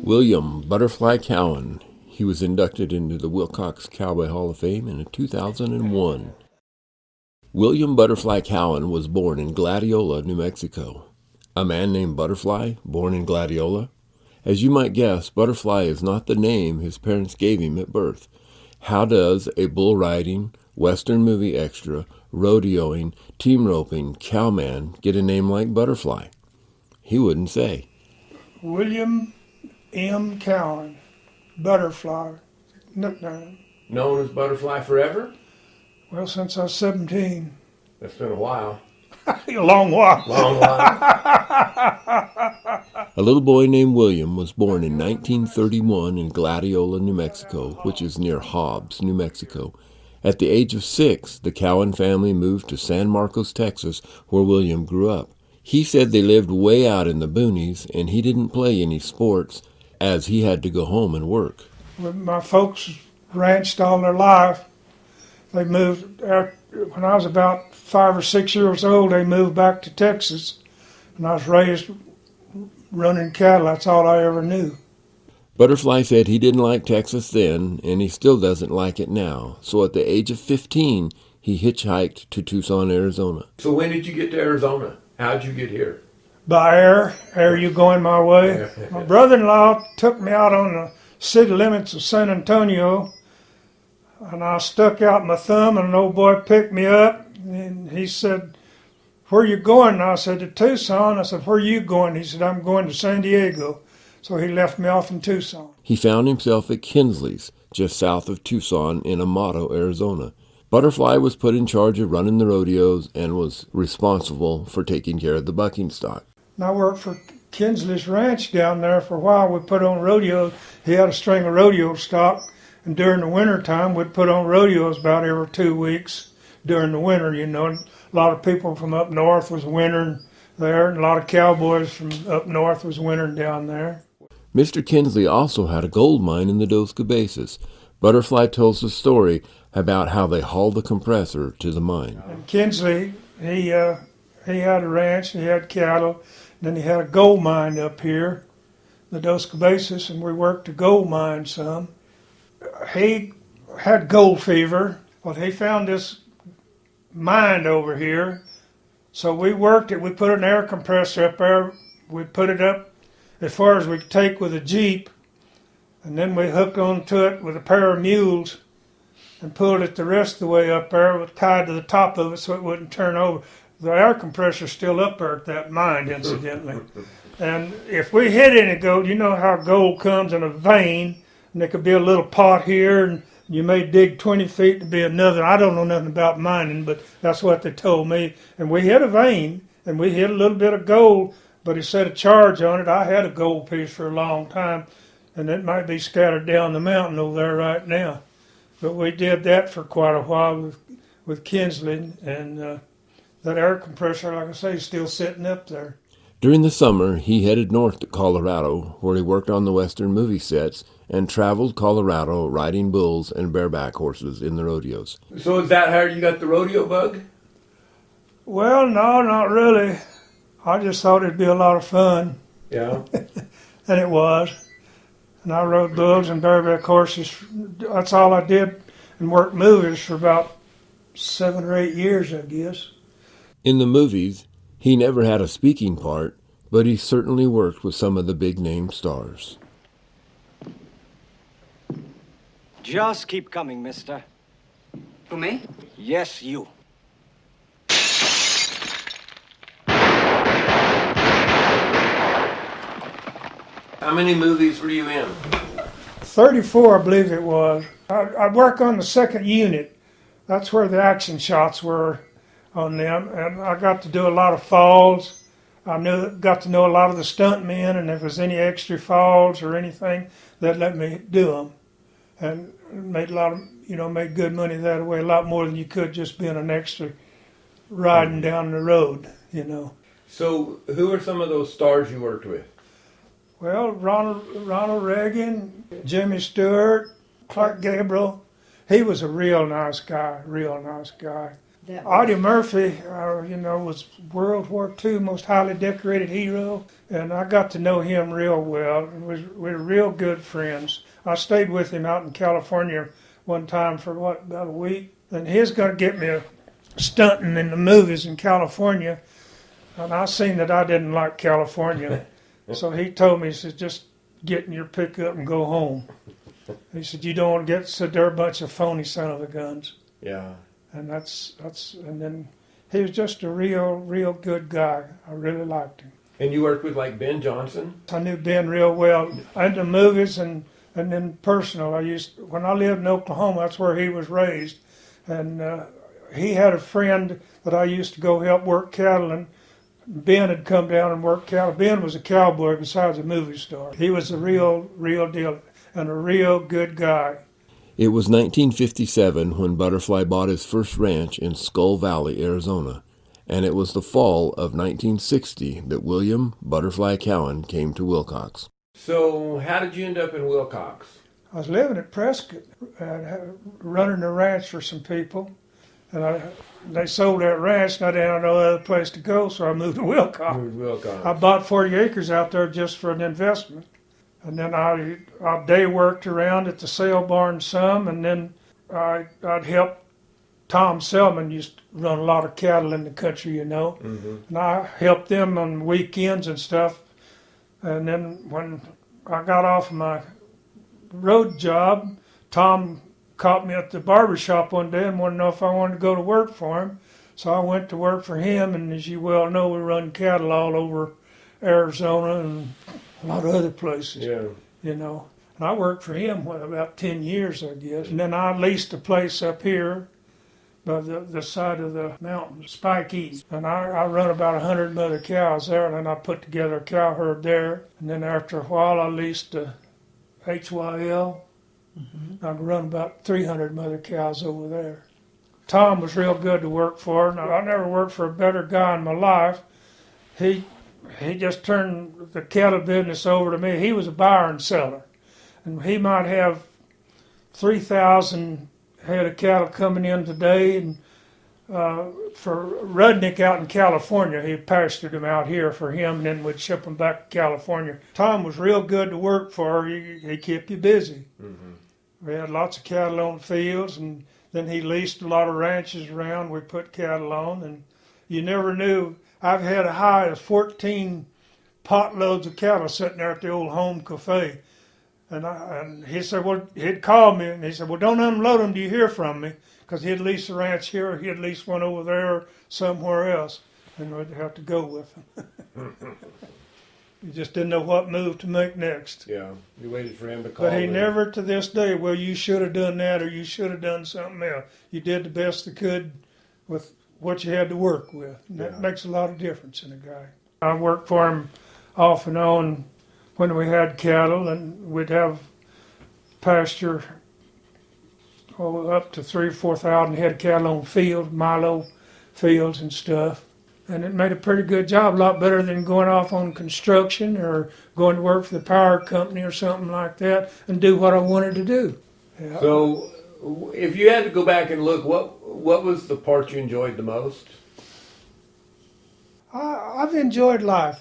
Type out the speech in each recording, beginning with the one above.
William Butterfly Cowan. He was inducted into the Wilcox Cowboy Hall of Fame in 2001. William Butterfly Cowan was born in Gladiola, New Mexico. A man named Butterfly, born in Gladiola? As you might guess, Butterfly is not the name his parents gave him at birth. How does a bull riding, Western movie extra, rodeoing, team roping cowman get a name like Butterfly? He wouldn't say. William M. Cowan, Butterfly, nickname. Known as Butterfly forever? Well, since I was 17. That's been a while. A long while. Long while. A little boy named William was born in 1931 in Gladiola, New Mexico, which is near Hobbs, New Mexico. At the age of 6, the Cowan family moved to San Marcos, Texas, where William grew up. He said they lived way out in the boonies, and he didn't play any sports, as he had to go home and work. My folks ranched all their life. They moved out when I was about 5 or 6 years old. They moved back to Texas, and I was raised running cattle. That's all I ever knew. Butterfly said he didn't like Texas then, and he still doesn't like it now. So at the age of 15, he hitchhiked to Tucson, Arizona. So when did you get to Arizona? How'd you get here? By air you going my way. My brother-in-law took me out on the city limits of San Antonio, and I stuck out my thumb, and an old boy picked me up, and he said, "Where you going?" And I said, "To Tucson." I said, "Where you going?" He said, "I'm going to San Diego." So he left me off in Tucson. He found himself at Kinsley's, just south of Tucson in Amato, Arizona. Butterfly was put in charge of running the rodeos and was responsible for taking care of the bucking stock. And I worked for Kinsley's Ranch down there for a while. We put on rodeos. He had a string of rodeo stock. And during the winter time, we'd put on rodeos about every 2 weeks during the winter, you know. And a lot of people from up north was wintering there, and a lot of cowboys from up north was wintering down there. Mr. Kinsley also had a gold mine in the Dos Cabezas. Butterfly tells the story about how they hauled the compressor to the mine. And Kinsley, he had a ranch, he had cattle, and then he had a gold mine up here, the Dos Cabezas, and we worked the gold mine some. He had gold fever, but he found this mine over here. So we worked it. We put an air compressor up there. We put it up as far as we could take with a Jeep, and then we hooked onto it with a pair of mules and pulled it the rest of the way up there. It was tied to the top of it so it wouldn't turn over. The air compressor's still up there at that mine, incidentally. And if we hit any gold, you know how gold comes in a vein, and there could be a little pot here, and you may dig 20 feet to be another. I don't know nothing about mining, but that's what they told me. And we hit a vein, and we hit a little bit of gold, but it set a charge on it. I had a gold piece for a long time, and it might be scattered down the mountain over there right now. But we did that for quite a while with Kinsley, and that air compressor, like I say, is still sitting up there. During the summer, he headed north to Colorado, where he worked on the Western movie sets and traveled Colorado riding bulls and bareback horses in the rodeos. So is that how you got the rodeo bug? Well, no, not really. I just thought it'd be a lot of fun. Yeah. And it was. And I rode bulls and bareback horses. That's all I did, and worked movies for about 7 or 8 years, I guess. In the movies, he never had a speaking part, but he certainly worked with some of the big-name stars. Just keep coming, mister. For me? Yes, you. How many movies were you in? 34, I believe it was. I work on the second unit. That's where the action shots were on them. And I got to do a lot of falls. Got to know a lot of the stuntmen, and if there's any extra falls or anything, they'd let me do them. And made a lot of, made good money that way, a lot more than you could just being an extra riding down the road, So who are some of those stars you worked with? Well, Ronald Reagan, Jimmy Stewart, Clark Gabriel. He was a real nice guy, Audie Murphy, was World War II most highly decorated hero, and I got to know him real well. We were real good friends. I stayed with him out in California one time for about a week, and he was going to get me stunting in the movies in California, and I seen that I didn't like California, so he told me, he said, just get in your pickup and go home. He said, you don't want to get, said, they're a bunch of phony son of a guns. Yeah. And and then he was just a real good guy. I really liked him. And you worked with like Ben Johnson? I knew Ben real well. In the movies and then personal. When I lived in Oklahoma, that's where he was raised. And he had a friend that I used to go help work cattle, and Ben had come down and worked cattle. Ben was a cowboy besides a movie star. He was a real deal and a real good guy. It was 1957 when Butterfly bought his first ranch in Skull Valley, Arizona, and it was the fall of 1960 that William Butterfly Cowan came to Wilcox. So how did you end up in Wilcox? I was living at Prescott, running a ranch for some people, and they sold that ranch, and I didn't have no other place to go, so I moved to Wilcox. I bought 40 acres out there just for an investment. And then I day worked around at the sale barn some, and then I'd help Tom Selman used to run a lot of cattle in the country, Mm-hmm. and I helped them on weekends and stuff. And then when I got off my road job, Tom caught me at the barber shop one day and wanted to know if I wanted to go to work for him. So I went to work for him, and as you well know, we run cattle all over Arizona and a lot of other places, And I worked for him about 10 years, I guess. And then I leased a place up here by the side of the mountain, Spike East. And I run about 100 mother cows there, and then I put together a cow herd there. And then after a while, I leased a HYL. I run about 300 mother cows over there. Tom was real good to work for, and I never worked for a better guy in my life. He just turned the cattle business over to me. He was a buyer and seller. And he might have 3,000 head of cattle coming in today. And for Rudnick out in California, he pastured them out here for him, and then we'd ship them back to California. Tom was real good to work for. He kept you busy. Mm-hmm. We had lots of cattle on the fields, and then he leased a lot of ranches around. We put cattle on, and you never knew. I've had a high of 14 potloads of cattle sitting there at the old home cafe. And he said, well, he'd call me, and he said, well, don't unload them till you hear from me, because he'd lease a ranch here, or he'd lease one over there, or somewhere else, and we'd have to go with him. You just didn't know what move to make next. Yeah, you waited for him to call. But he never, to this day, well, you should have done that, or you should have done something else. You did the best you could with what you had to work with. And that makes a lot of difference in a guy. I worked for him off and on when we had cattle, and we'd have pasture up to 3,000 or 4,000 head of cattle on field, milo fields and stuff. And it made a pretty good job, a lot better than going off on construction or going to work for the power company or something like that and do what I wanted to do. Yeah. So if you had to go back and look, what was the part you enjoyed the most? I've enjoyed life.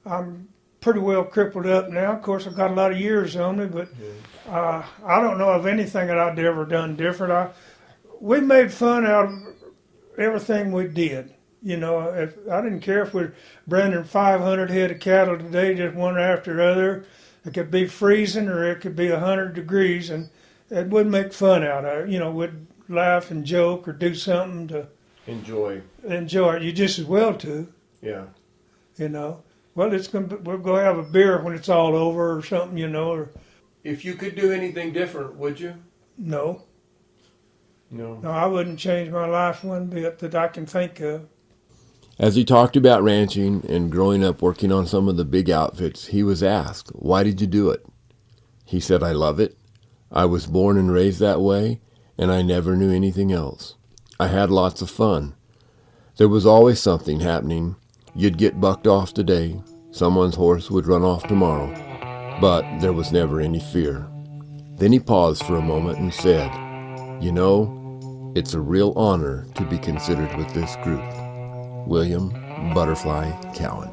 I'm pretty well crippled up now. Of course, I've got a lot of years on me, but I don't know of anything that I'd ever done different. We made fun out of everything we did. If I didn't care if we're branding 500 head of cattle today, just one after the other. It could be freezing or it could be 100 degrees, and it would make fun out of it. We'd laugh and joke or do something to enjoy it. You just as well to. Yeah. Well, we'll go have a beer when it's all over or something. Or if you could do anything different, would you? No. No, I wouldn't change my life one bit that I can think of. As he talked about ranching and growing up working on some of the big outfits, he was asked, why did you do it? He said, I love it. I was born and raised that way, and I never knew anything else. I had lots of fun. There was always something happening. You'd get bucked off today. Someone's horse would run off tomorrow. But there was never any fear. Then he paused for a moment and said, It's a real honor to be considered with this group. William Butterfly Cowan.